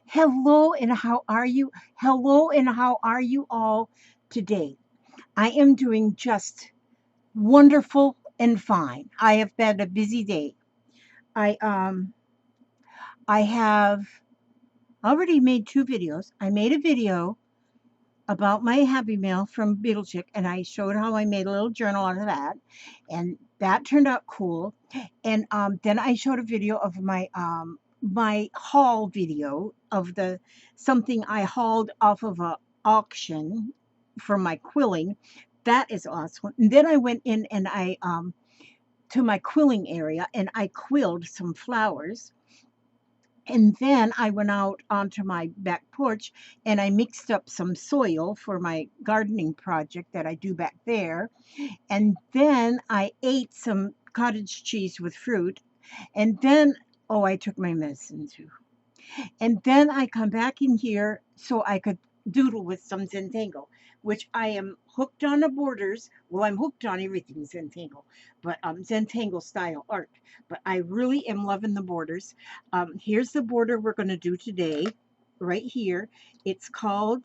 Hello and how are you? Hello and how are you all today? I am doing just wonderful and fine. I have had a busy day. I um I have already made two videos. I made a video about my Happy Meal from Beetle Chick, and I showed how I made a little journal out of that, and that turned out cool. And then I showed a video of my haul video of the something I hauled off of a auction for my quilling. That is awesome. And then I went in and I to my quilling area and I quilled some flowers, and then I went out onto my back porch and I mixed up some soil for my gardening project that I do back there. And then I ate some cottage cheese with fruit. And then, oh, I took my medicine too. And then I come back in here so I could doodle with some Zentangle, which I am hooked on the borders. Well, I'm hooked on everything Zentangle, but Zentangle style art. But I really am loving the borders. Here's the border we're going to do today, right here. It's called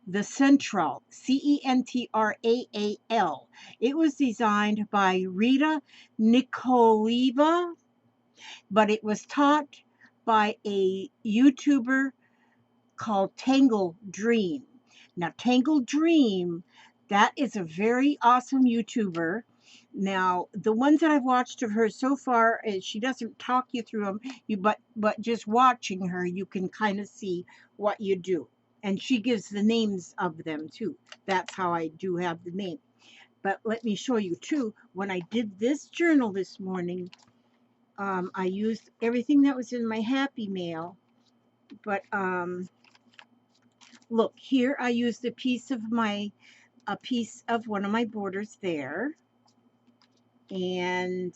the Centraal, Centraal. It was designed by Rita Nikoleva, but it was taught by a YouTuber called Tangle Dream. Now, Tangle Dream, that is a very awesome YouTuber. Now, the ones that I've watched of her so far, she doesn't talk you through them, but just watching her, you can kind of see what you do. And she gives the names of them too. That's how I do have the name. But let me show you too. When I did this journal this morning, I used everything that was in my Happy Mail. But look, here I used a piece of one of my borders there, and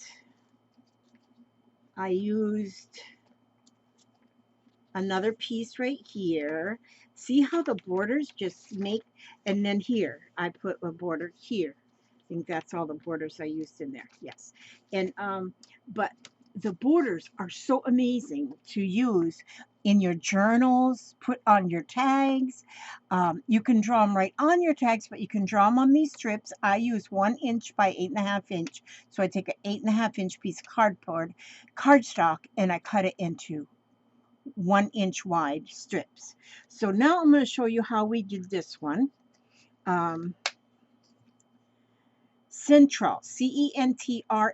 I used another piece right here. See how the borders just make, and then here I put a border here. I think that's all the borders I used in there. Yes. And but the borders are so amazing to use in your journals, put on your tags. You can draw them right on your tags, but you can draw them on these strips. I use 1 inch by 8.5 inch. So I take an 8.5 inch piece of cardstock, and I cut it into 1 inch wide strips. So now I'm going to show you how we did this one. Centraal, Centraal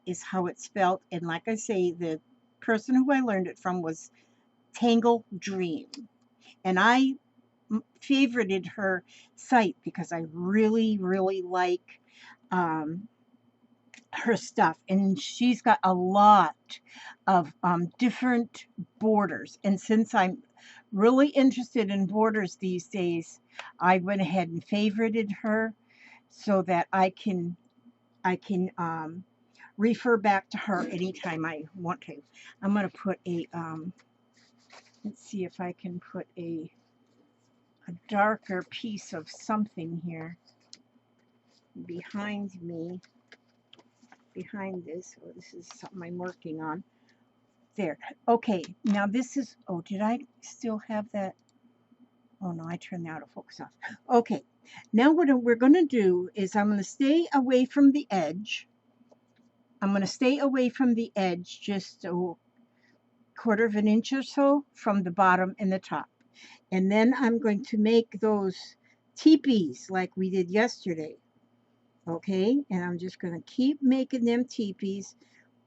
is how it's spelled. And like I say, the person who I learned it from was Tangle Dream. And I favorited her site because I really, really like um, her stuff. And she's got a lot of different borders. And since I'm really interested in borders these days, I went ahead and favorited her so that I can refer back to her anytime I want to. I'm going to put a let's see if I can put a darker piece of something here behind me, behind this. Oh, this is something I'm working on. There. Okay, now this is, oh, did I still have that? Oh no, I turned the autofocus off. Okay, now what we're going to do is I'm going to stay away from the edge. I'm going to stay away from the edge just a 1/4 inch or so from the bottom and the top. And then I'm going to make those teepees like we did yesterday. Okay, and I'm just going to keep making them teepees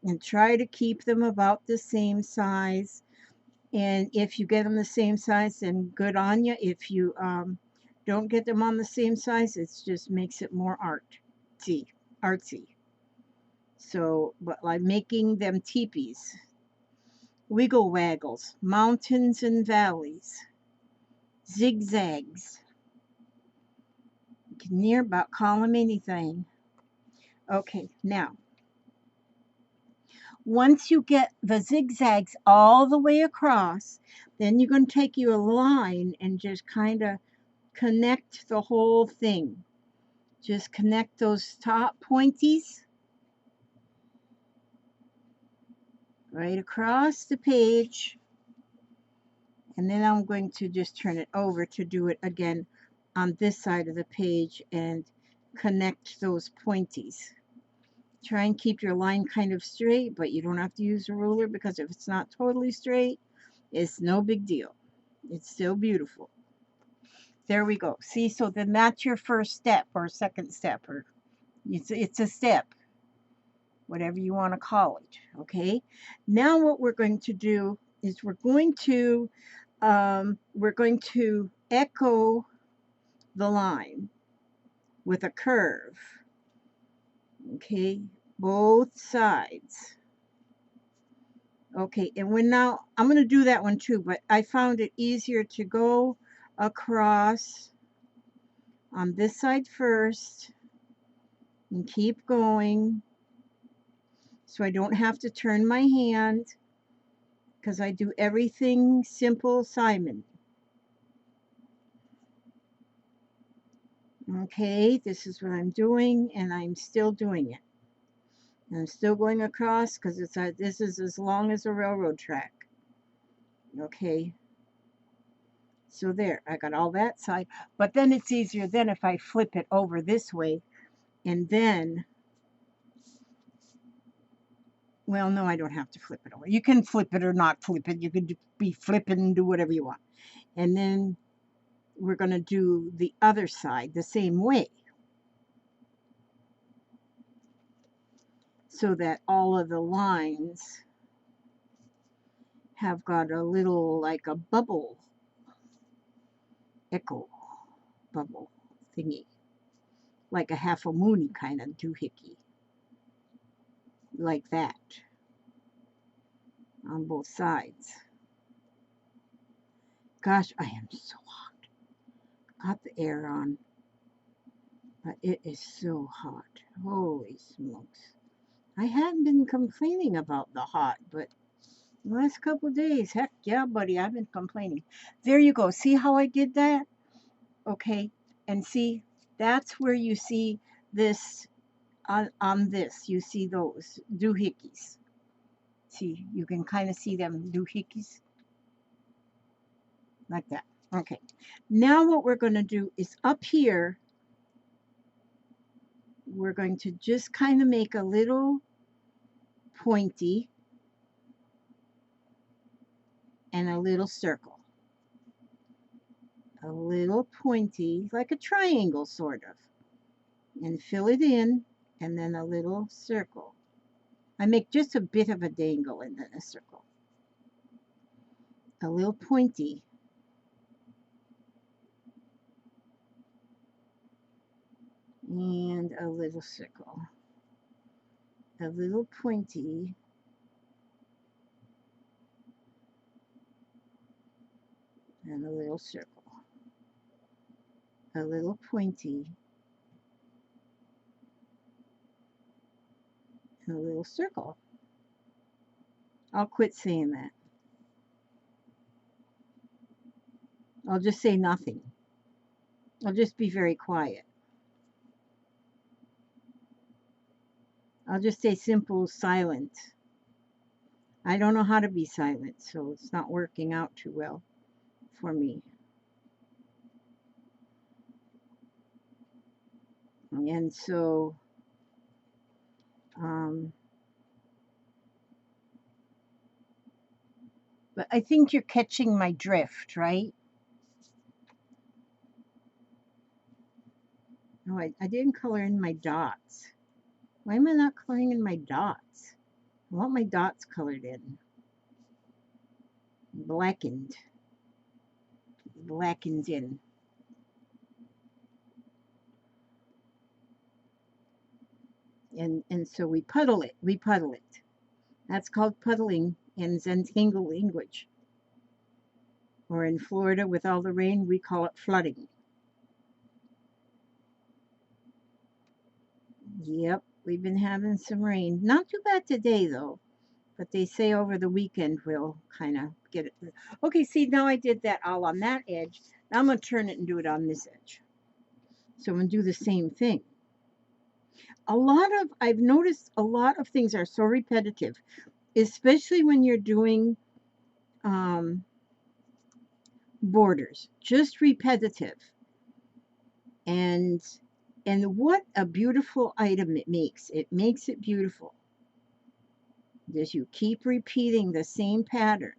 and try to keep them about the same size. And if you get them the same size, then good on you. If you don't get them on the same size, it just makes it more artsy. So, but like making them teepees, wiggle waggles, mountains and valleys, zigzags. You can near about call them anything. Okay, now once you get the zigzags all the way across, then you're going to take your line and just kind of connect the whole thing. Just connect those top pointies right across the page. And then I'm going to just turn it over to do it again on this side of the page and connect those pointies. Try and keep your line kind of straight, but you don't have to use a ruler, because if it's not totally straight, it's no big deal. It's still beautiful. There we go. See, so then that's your first step or second step, or it's a step, whatever you want to call it. Okay. Now what we're going to do is we're going to echo the line with a curve. Okay, both sides. Okay, and now I'm going to do that one too, but I found it easier to go across on this side first and keep going, so I don't have to turn my hand, because I do everything simple Simon. Okay, this is what I'm doing, and I'm still doing it. And I'm still going across, because this is as long as a railroad track. Okay, so there, I got all that side, but then it's easier then if I flip it over this way, and then, well, no, I don't have to flip it over. You can flip it or not flip it. You can be flipping and do whatever you want. And then we're going to do the other side the same way, so that all of the lines have got a little, like a bubble, echo bubble thingy, like a half a moony kind of doohickey, like that on both sides. Gosh, I am so hot. Got the air on, but it is so hot. Holy smokes. I hadn't been complaining about the hot, but the last couple of days, heck yeah, buddy, I've been complaining. There you go. See how I did that? Okay, and see, that's where you see this, on this, you see those doohickeys. See, you can kind of see them doohickeys, like that. Okay, now what we're going to do is up here, we're going to just kind of make a little pointy and a little circle. A little pointy, like a triangle sort of. And fill it in, and then a little circle. I make just a bit of a dangle and then a circle. A little pointy. And a little circle. A little pointy. And a little circle. A little pointy. And a little circle. I'll quit saying that. I'll just say nothing. I'll just be very quiet. I'll just say simple, silent. I don't know how to be silent, so it's not working out too well for me. And so, but I think you're catching my drift, right? No, I didn't color in my dots. Why am I not coloring in my dots? I want my dots colored in. Blackened. Blackened in. And so we puddle it. We puddle it. That's called puddling in Zentangle language. Or in Florida, with all the rain, we call it flooding. Yep, we've been having some rain. Not too bad today, though. But they say over the weekend we'll kind of get it. Okay, see, now I did that all on that edge. Now I'm going to turn it and do it on this edge. So I'm going to do the same thing. I've noticed a lot of things are so repetitive, especially when you're doing borders, just repetitive. And what a beautiful item it makes. It makes it beautiful. As you keep repeating the same pattern.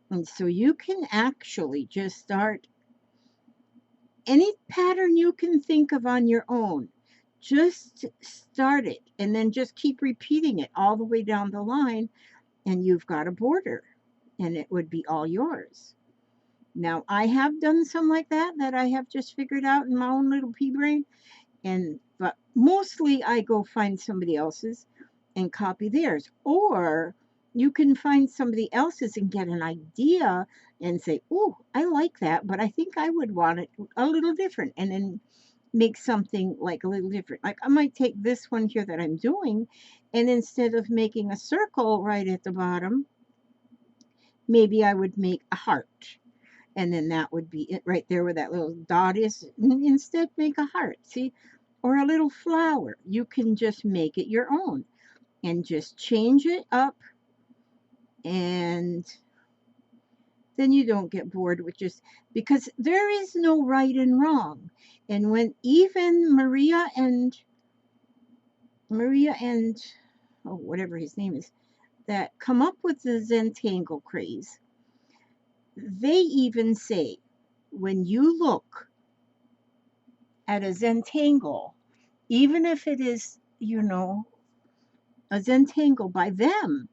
And so you can actually just start any pattern you can think of on your own. Just start it and then just keep repeating it all the way down the line, and you've got a border, and it would be all yours. Now, I have done some like that I have just figured out in my own little pea brain, but mostly I go find somebody else's and copy theirs. Or you can find somebody else's and get an idea and say, oh, I like that, but I think I would want it a little different. And then make something like a little different. Like I might take this one here that I'm doing, and instead of making a circle right at the bottom, maybe I would make a heart. And then that would be it right there where that little dot is. Instead, make a heart. See? Or a little flower. You can just make it your own and just change it up, and then you don't get bored with just, because there is no right and wrong. And when even Maria and oh, whatever his name is, that come up with the Zentangle craze, they even say when you look at a Zentangle, even if it is, a Zentangle by them,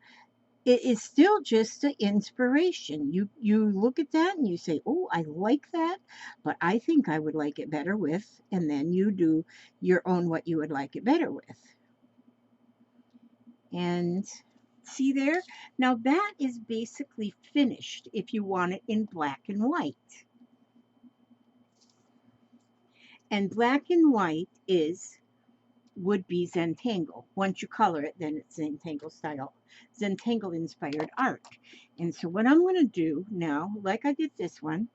it is still just an inspiration. You look at that and you say, oh, I like that, but I think I would like it better with, and then you do your own what you would like it better with. And see there? Now that is basically finished if you want it in black and white. And black and white would be Zentangle. Once you color it, then it's Zentangle style, Zentangle inspired art. And so what I'm going to do now, like I did this one,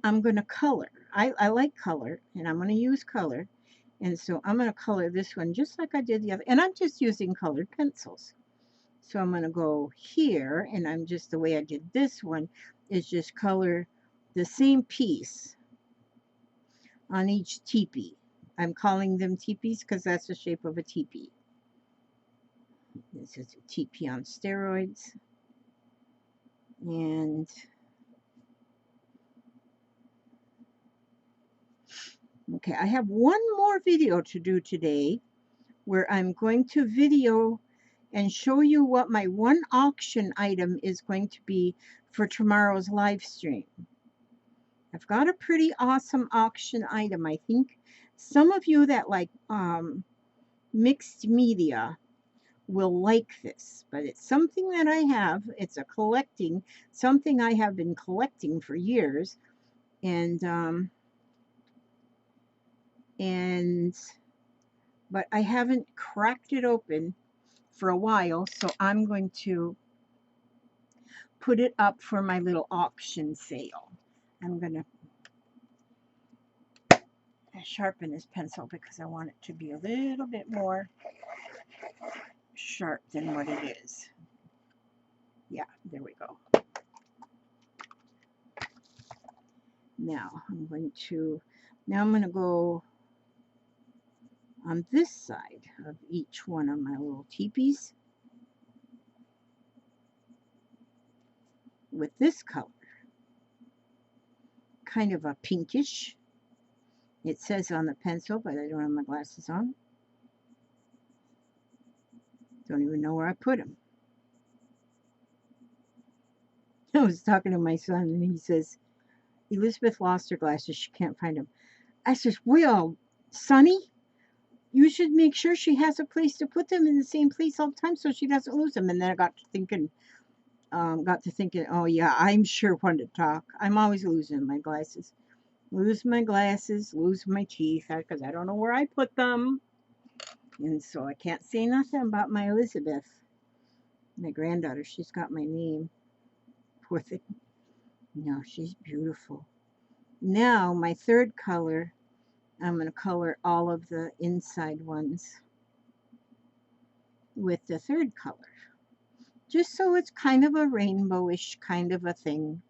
I'm going to color. I like color, and I'm going to use color. And so I'm going to color this one just like I did the other. And I'm just using colored pencils. So I'm going to go here, and I'm just, the way I did this one is just color the same piece on each teepee. I'm calling them teepees because that's the shape of a teepee. This is a teepee on steroids. And okay, I have one more video to do today where I'm going to video and show you what my one auction item is going to be for tomorrow's live stream. I've got a pretty awesome auction item. I think some of you that like mixed media will like this, but it's something that I have. It's something I have been collecting for years, and but I haven't cracked it open for a while, so I'm going to put it up for my little auction sale. I'm going to sharpen this pencil because I want it to be a little bit more sharp than what it is. Yeah, there we go. Now I'm going to go on this side of each one of my little teepees with this color, kind of a pinkish. It says on the pencil, but I don't have my glasses on. Don't even know where I put them. I was talking to my son, and he says, Elizabeth lost her glasses. She can't find them. I says, well, Sonny, you should make sure she has a place to put them in the same place all the time so she doesn't lose them. And then I got to thinking, oh yeah, I'm sure when to talk. I'm always losing my glasses. Lose my glasses, lose my teeth, because I don't know where I put them. And so I can't say nothing about my Elizabeth. My granddaughter, she's got my name. Poor thing. No, she's beautiful. Now, my third color, I'm going to color all of the inside ones with the third color. Just so it's kind of a rainbowish kind of a thing.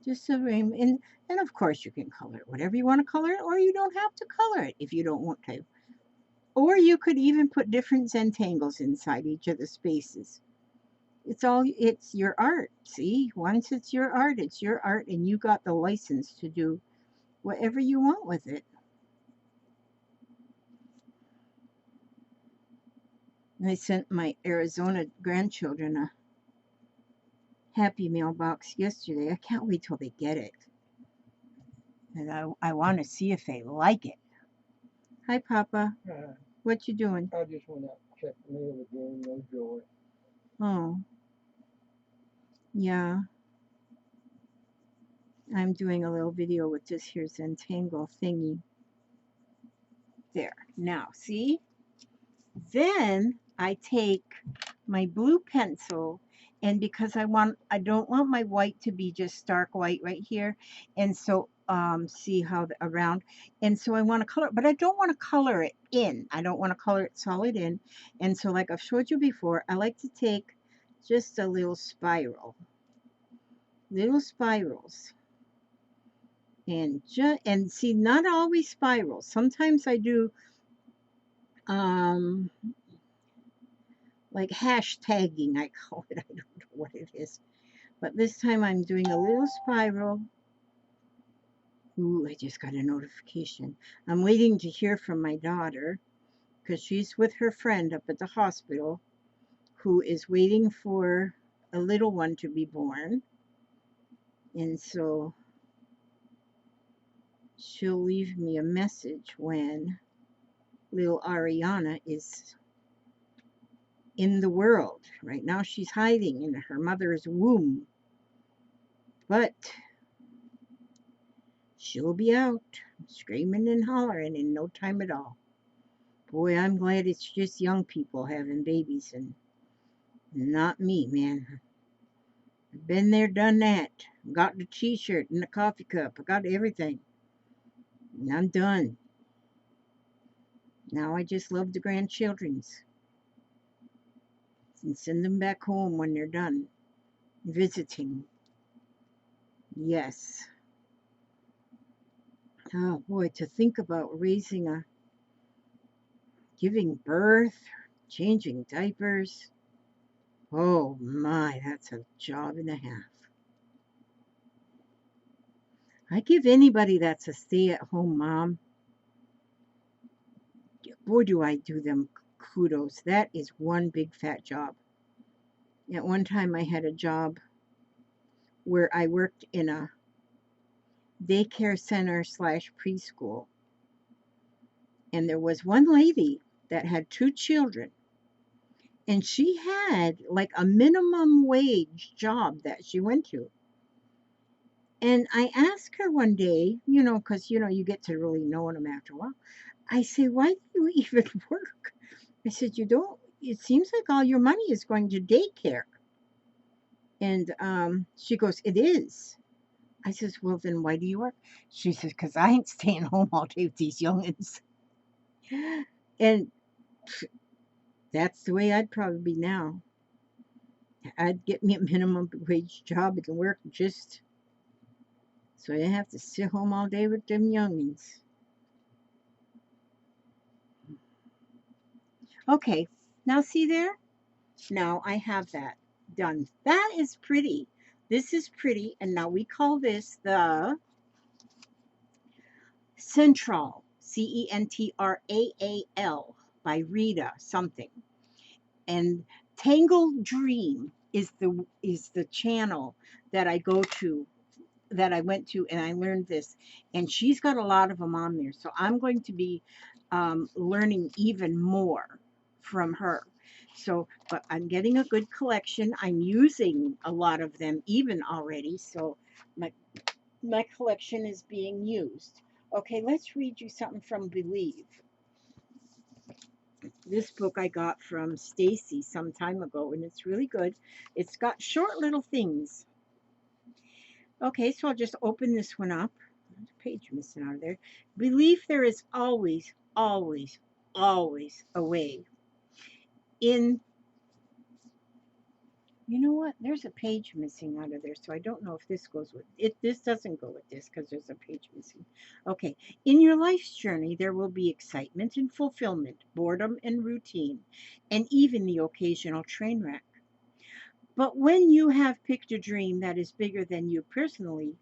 Just a rainbow. And of course you can color it whatever you want to color it, or you don't have to color it if you don't want to. Or you could even put different Zentangles inside each of the spaces. It's your art. See, once it's your art, and you got the license to do whatever you want with it. And I sent my Arizona grandchildren a Happy Mail box yesterday. I can't wait till they get it. And I want to see if they like it. Hi, Papa. What you doing? I just went out and checked the mail again. No joy. Oh, yeah. I'm doing a little video with this here Zentangle thingy. There. Now, see? Then I take my blue pencil, and because I don't want my white to be just stark white right here, and so see how around, and so I want to color, but I don't want to color it in. I don't want to color it solid in, and so like I've showed you before, I like to take just a little spirals, and see, not always spirals. Sometimes I do um like hashtagging, I call it. I don't know what it is. But this time I'm doing a little spiral. Ooh, I just got a notification. I'm waiting to hear from my daughter because she's with her friend up at the hospital who is waiting for a little one to be born. And so she'll leave me a message when little Ariana is in the world. Right now she's hiding in her mother's womb. But she'll be out screaming and hollering in no time at all. Boy, I'm glad it's just young people having babies and not me, man. I've been there, done that. Got the t-shirt and the coffee cup. I got everything. And I'm done. Now I just love the grandchildren's and send them back home when they're done visiting. Yes. Oh boy, to think about giving birth, changing diapers. Oh my, that's a job and a half. I give anybody that's a stay-at-home mom, boy, do I do them kudos. That is one big fat job. At one time, I had a job where I worked in a daycare center slash preschool, and there was one lady that had two children, and she had like a minimum wage job that she went to. And I asked her one day, because you get to really know them after a while. I say, why do you even work? I said, you don't, it seems like all your money is going to daycare. And she goes, it is. I says, well, then why do you work? She says, because I ain't staying home all day with these youngins. And that's the way I'd probably be now. I'd get me a minimum wage job and work just so I didn't have to sit home all day with them youngins. Okay, now see there? Now I have that done. That is pretty. This is pretty, and now we call this the Centraal, Centraal by Rita something. And Tangle Dream is the channel that I go to, that I went to, and I learned this. And she's got a lot of them on there, so I'm going to be learning even more from her. So, but I'm getting a good collection. I'm using a lot of them even already, so my my collection is being used. Okay, let's read you something from Believe. This book I got from Stacy some time ago, and it's really good. It's got short little things. Okay, so I'll just open this one up. There's a page missing out of there. Believe there is always, always, always a way. In You know what? There's a page missing out of there, so I don't know if this goes with it. This doesn't go with this because there's a page missing. Okay. In your life's journey, there will be excitement and fulfillment, boredom and routine, and even the occasional train wreck. But when you have picked a dream that is bigger than you personally,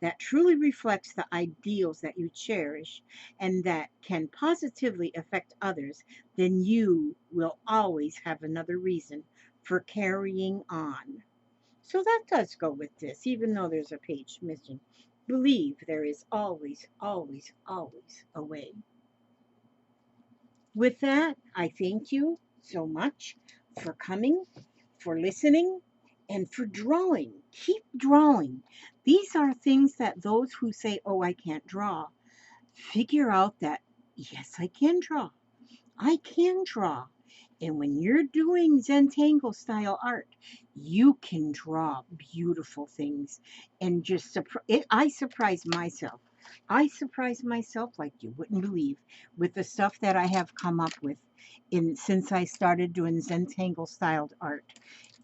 that truly reflects the ideals that you cherish and that can positively affect others, then you will always have another reason for carrying on. So that does go with this, even though there's a page missing. Believe there is always, always, always a way. With that, I thank you so much for coming, for listening, and for drawing. Keep drawing. These are things that those who say, oh, I can't draw, figure out that, yes, I can draw. I can draw. And when you're doing Zentangle style art, you can draw beautiful things and just I surprise myself. I surprise myself like you wouldn't believe with the stuff that I have come up with in since I started doing Zentangle styled art.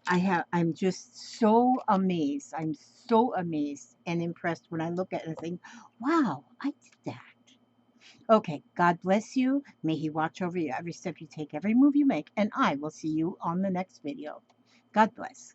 I'm just so amazed. I'm so amazed and impressed when I look at it and think, wow, I did that. Okay, God bless you. May He watch over you every step you take, every move you make, and I will see you on the next video. God bless.